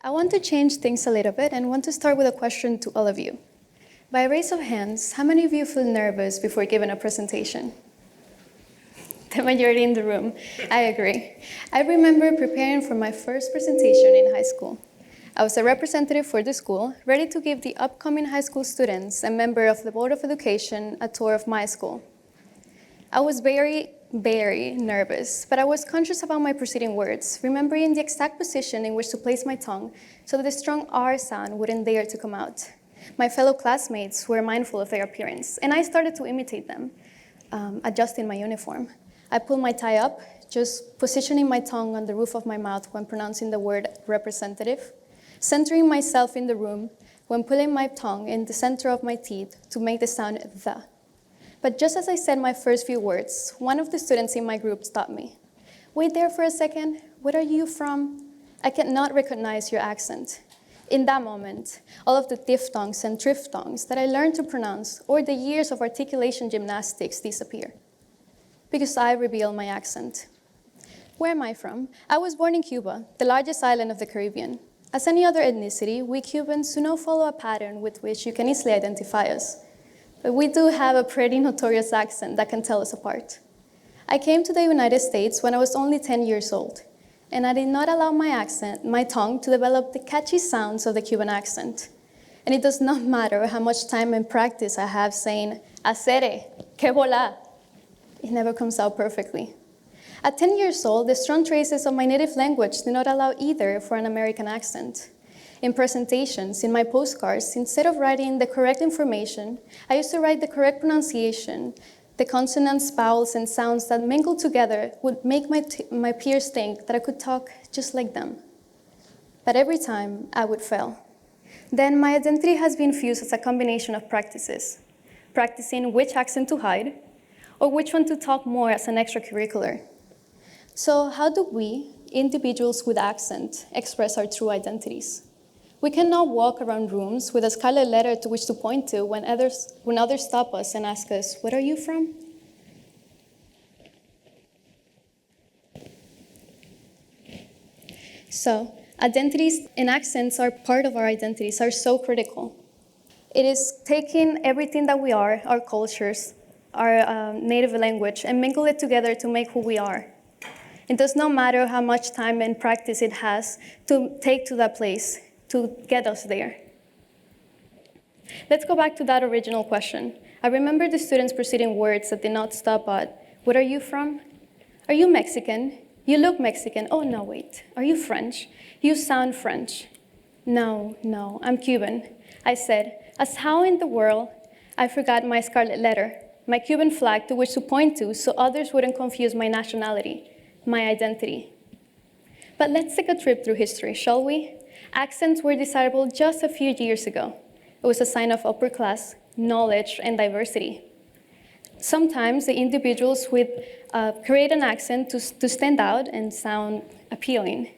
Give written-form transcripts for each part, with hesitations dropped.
I want to change things a little bit and want to start with a question to all of you. By a raise of hands, how many of you feel nervous before giving a presentation? The majority in the room. I agree. I remember preparing for my first presentation in high school. I was a representative for the school, ready to give the upcoming high school students and member of the Board of Education a tour of my school. I was very nervous, but I was conscious about my preceding words, remembering the exact position in which to place my tongue so that the strong R sound wouldn't dare to come out. My fellow classmates were mindful of their appearance, and I started to imitate them, adjusting my uniform. I pulled my tie up, just positioning my tongue on the roof of my mouth when pronouncing the word representative, centering myself in the room when pulling my tongue in the center of my teeth to make the sound the. But just as I said my first few words, one of the students in my group stopped me. Wait there for a second. Where are you from? I cannot recognize your accent. In that moment, all of the diphthongs and triphthongs that I learned to pronounce or the years of articulation gymnastics disappear. Because I reveal my accent. Where am I from? I was born in Cuba, the largest island of the Caribbean. As any other ethnicity, we Cubans do not follow a pattern with which you can easily identify us. But we do have a pretty notorious accent that can tell us apart. I came to the United States when I was only 10 years old, and I did not allow my tongue to develop the catchy sounds of the Cuban accent. And it does not matter how much time and practice I have saying, "Hacere, que volar." It never comes out perfectly. At 10 years old, the strong traces of my native language did not allow either for an American accent. In presentations, in my postcards, instead of writing the correct information, I used to write the correct pronunciation. The consonants, vowels, and sounds that mingled together would make my peers think that I could talk just like them. But every time, I would fail. Then my identity has been fused as a combination of practices, practicing which accent to hide, or which one to talk more as an extracurricular. So how do we, individuals with accent, express our true identities? We cannot walk around rooms with a scarlet letter to which to point to when others stop us and ask us, "Where are you from?" So, identities and accents are part of our identities, are so critical. It is taking everything that we are, our cultures, our native language, and mingle it together to make who we are. It does not matter how much time and practice it has to take to that place, to get us there. Let's go back to that original question. I remember the students preceding words that did not stop at, "Where are you from?" "Are you Mexican?" "You look Mexican." "Oh, no, wait. Are you French?" "You sound French." No, I'm Cuban." I said, as how in the world I forgot my scarlet letter, my Cuban flag to which to point to so others wouldn't confuse my nationality, my identity. But let's take a trip through history, shall we? Accents were desirable just a few years ago. It was a sign of upper class, knowledge, and diversity. Sometimes the individuals would create an accent to stand out and sound appealing.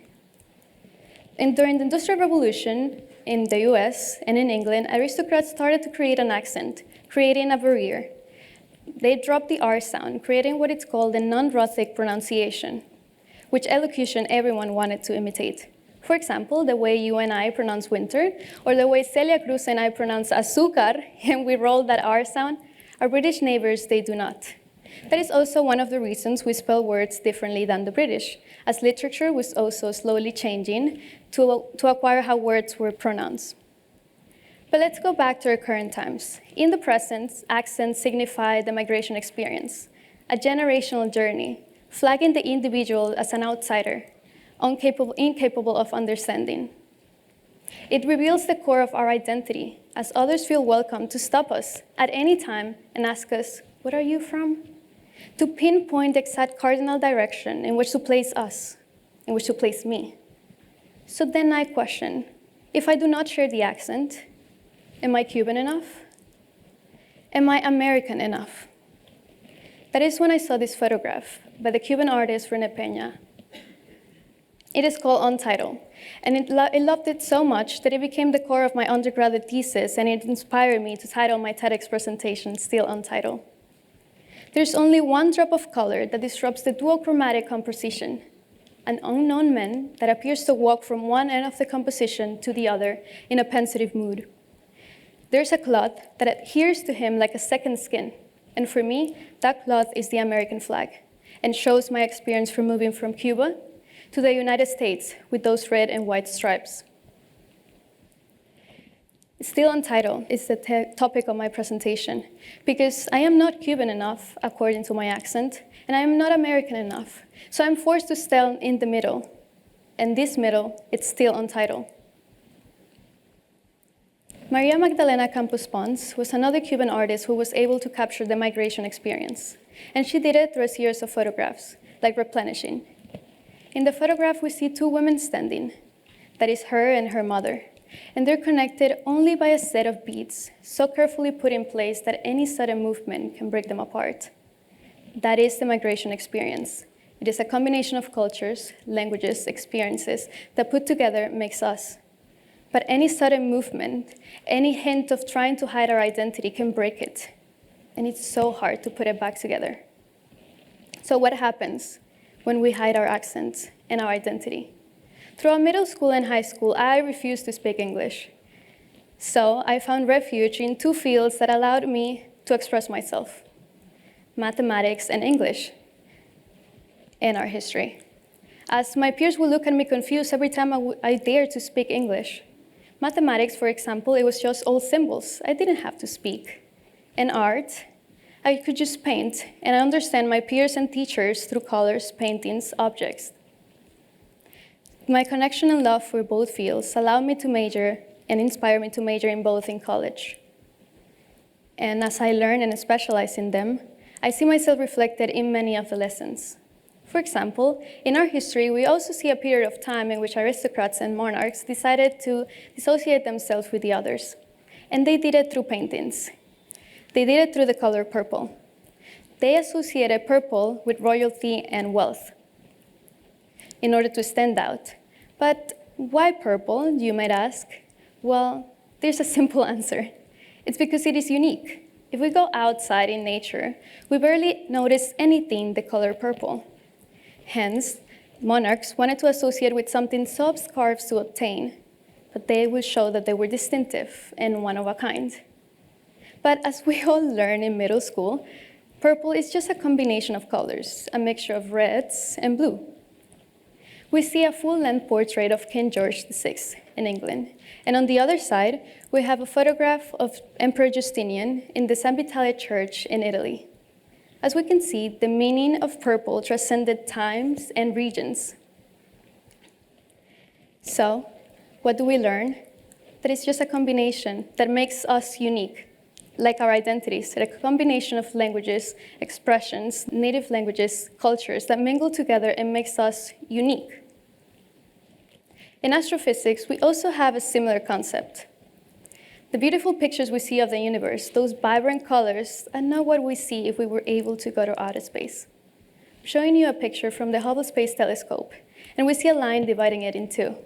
And during the Industrial Revolution in the US and in England, aristocrats started to create an accent, creating a barrier. They dropped the R sound, creating what is called a non-Rothic pronunciation, which elocution everyone wanted to imitate. For example, the way you and I pronounce winter, or the way Celia Cruz and I pronounce azúcar, and we roll that R sound, our British neighbors, they do not. That is also one of the reasons we spell words differently than the British, as literature was also slowly changing to acquire how words were pronounced. But let's go back to our current times. In the present, accents signify the migration experience, a generational journey, flagging the individual as an outsider, incapable of understanding. It reveals the core of our identity, as others feel welcome to stop us at any time and ask us, "Where are you from?" To pinpoint the exact cardinal direction in which to place us, in which to place me. So then I question, if I do not share the accent, am I Cuban enough? Am I American enough? That is when I saw this photograph by the Cuban artist René Peña. It is called Untitled, and I loved it so much that it became the core of my undergraduate thesis, and it inspired me to title my TEDx presentation Still Untitled. There's only one drop of color that disrupts the duochromatic composition, an unknown man that appears to walk from one end of the composition to the other in a pensive mood. There's a cloth that adheres to him like a second skin, and for me, that cloth is the American flag, and shows my experience from moving from Cuba to the United States with those red and white stripes. Still Untitled is the topic of my presentation, because I am not Cuban enough, according to my accent, and I am not American enough, so I'm forced to stand in the middle, and this middle, it's still untitled. Maria Magdalena Campos Pons was another Cuban artist who was able to capture the migration experience, and she did it through a series of photographs, like Replenishing. In the photograph, we see two women standing. That is her and her mother, and they're connected only by a set of beads, so carefully put in place that any sudden movement can break them apart. That is the migration experience. It is a combination of cultures, languages, experiences that put together makes us. But any sudden movement, any hint of trying to hide our identity can break it. And it's so hard to put it back together. So what happens when we hide our accent and our identity? Throughout middle school and high school, I refused to speak English. So I found refuge in two fields that allowed me to express myself: mathematics and English, and art history. As my peers would look at me confused every time I dared to speak English. Mathematics, for example, it was just all symbols. I didn't have to speak. And art, I could just paint, and I understand my peers and teachers through colors, paintings, objects. My connection and love for both fields allowed me to major and inspired me to major in both in college. And as I learn and specialize in them, I see myself reflected in many of the lessons. For example, in our history, we also see a period of time in which aristocrats and monarchs decided to dissociate themselves with the others. And they did it through paintings. They did it through the color purple. They associated purple with royalty and wealth in order to stand out. But why purple, you might ask? Well, there's a simple answer. It's because it is unique. If we go outside in nature, we barely notice anything the color purple. Hence, monarchs wanted to associate with something so obscure to obtain, but they would show that they were distinctive and one of a kind. But as we all learn in middle school, purple is just a combination of colors, a mixture of reds and blue. We see a full-length portrait of King George VI in England, and on the other side, we have a photograph of Emperor Justinian in the San Vitale Church in Italy. As we can see, the meaning of purple transcended times and regions. So, what do we learn? That it's just a combination that makes us unique, like our identities, a combination of languages, expressions, native languages, cultures that mingle together and makes us unique. In astrophysics, we also have a similar concept. The beautiful pictures we see of the universe, those vibrant colors, are not what we see if we were able to go to outer space. I'm showing you a picture from the Hubble Space Telescope, and we see a line dividing it in two.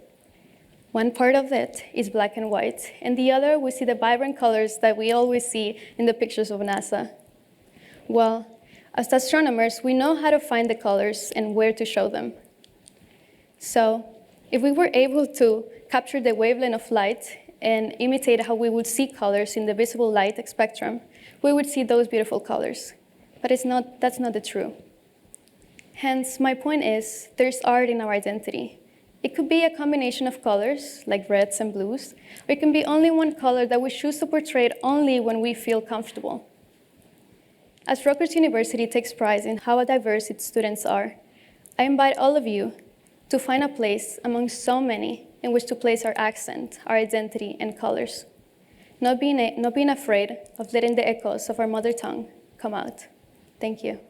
One part of it is black and white, and the other we see the vibrant colors that we always see in the pictures of NASA. Well, as astronomers, we know how to find the colors and where to show them. So, if we were able to capture the wavelength of light and imitate how we would see colors in the visible light spectrum, we would see those beautiful colors. But that's not the truth. Hence, my point is, there's art in our identity. It could be a combination of colors, like reds and blues, or it can be only one color that we choose to portray only when we feel comfortable. As Rutgers University takes pride in how diverse its students are, I invite all of you to find a place among so many in which to place our accent, our identity, and colors. Not being afraid of letting the echoes of our mother tongue come out. Thank you.